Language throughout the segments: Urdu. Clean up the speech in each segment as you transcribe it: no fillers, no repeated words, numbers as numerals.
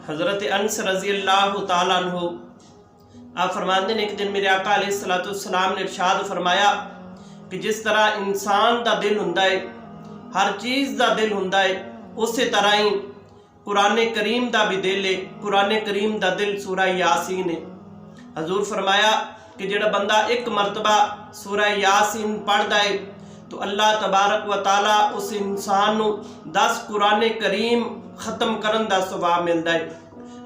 حضرت انس رضی اللہ تعالیٰ عنہ آپ فرماتے ہیں ایک دن میرے آقا علیہ السلام نے ارشاد فرمایا کہ جس طرح انسان دا دل ہوندا ہے، ہر چیز دا دل ہوندا ہے، اسی طرح ہی قرآن کریم دا بھی دل ہے۔ قرآن کریم دا دل سورہ یاسین ہے۔ حضور فرمایا کہ جڑا بندہ ایک مرتبہ سورہ یاسین پڑھدا ہے تو اللہ تبارک و تعالی اس انسان نو 10 قرآن کریم ختم کرن دا ثواب ملدا ہے۔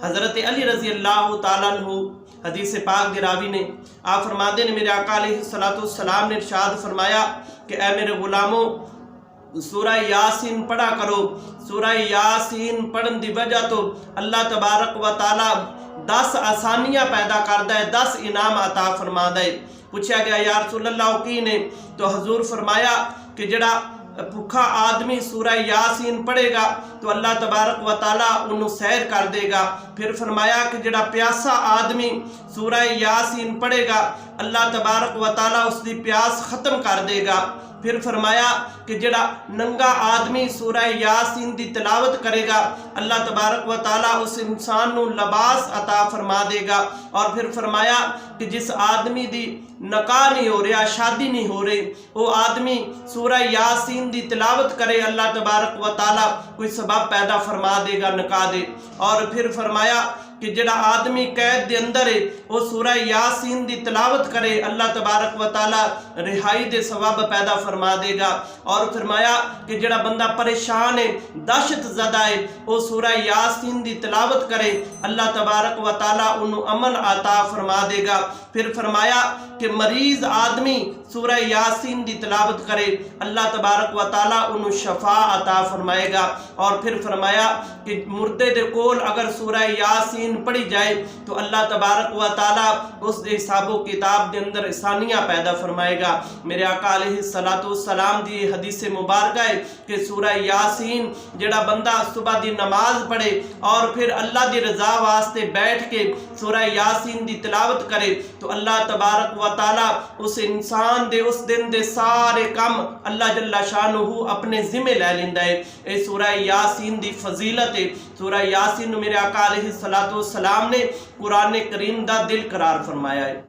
حضرت علی رضی اللہ تعالیٰ عنہ حدیث پاک دی راوی نے آپ فرماتے ہیں میرے آقا علیہ السلام نے ارشاد فرمایا کہ اے میرے غلاموں سورہ یاسین پڑھا کرو۔ سورہ یاسین پڑھن دی وجہ تو اللہ تبارک و تعالی 10 آسانیاں پیدا کردا ہے، 10 انعام عطا فرماتا ہے۔ پوچھا گیا یا رسول اللہ کی نے؟ تو حضور فرمایا کہ جڑا بھوکا آدمی سورہ یاسین پڑھے گا تو اللہ تبارک و تعالیٰ انہوں سیر کر دے گا۔ پھر فرمایا کہ جڑا پیاسا آدمی سورہ یاسین پڑھے گا اللہ تبارک و تعالیٰ اس دی پیاس ختم کر دے گا۔ پھر فرمایا کہ جڑا ننگا آدمی سورہ یاسین دی تلاوت کرے گا اللہ تبارک و تعالیٰ اس انسان نو لباس عطا فرما دے گا۔ اور پھر فرمایا کہ جس آدمی دی نکاح نہیں ہو رہا، شادی نہیں ہو رہی، وہ آدمی سورہ یاسین دی تلاوت کرے اللہ تبارک و تعالیٰ کوئی سبب پیدا فرما دے گا نکاح دے۔ اور پھر فرمایا کہ جڑا آدمی قید دے اندر ہے وہ سورہ یاسین دی تلاوت کرے اللہ تبارک و تعالیٰ رہائی دے ثواب پیدا فرما دے گا۔ اور فرمایا کہ جڑا بندہ پریشان ہے، دہشت زدہ ہے، وہ سورہ یاسین دی تلاوت کرے اللہ تبارک و تعالیٰ انہوں امن عطا فرما دے گا۔ پھر فرمایا کہ مریض آدمی سورہ یاسین دی تلاوت کرے اللہ تبارک و تعالیٰ انہوں شفا عطا فرمائے گا۔ اور پھر فرمایا کہ مردے دے کول اگر سورہ یاسین پڑھی جائے تو اللہ تبارک و تعالیٰ اس دے حساب و کتاب دے اندر آسانیاں پیدا فرمائے گا۔ میرے آقا علیہ السلام دی حدیث مبارکہ ہے کہ سورہ یاسین جڑا بندہ صبح دی نماز پڑھے اور پھر اللہ دی رضا واسطے بیٹھ کے سورہ یاسین دی تلاوت کرے تو اللہ تبارک و تعالیٰ اس انسان دے اس دن دے سارے کم اللہ جل شانہ اپنے ذمہ لے لیندا ہے۔ اے سورہ یاسین دی فضیلت ہے۔ سورہ یاسین میرے آقا علیہ السلام نے قرآن کریم دا دل قرار فرمایا ہے۔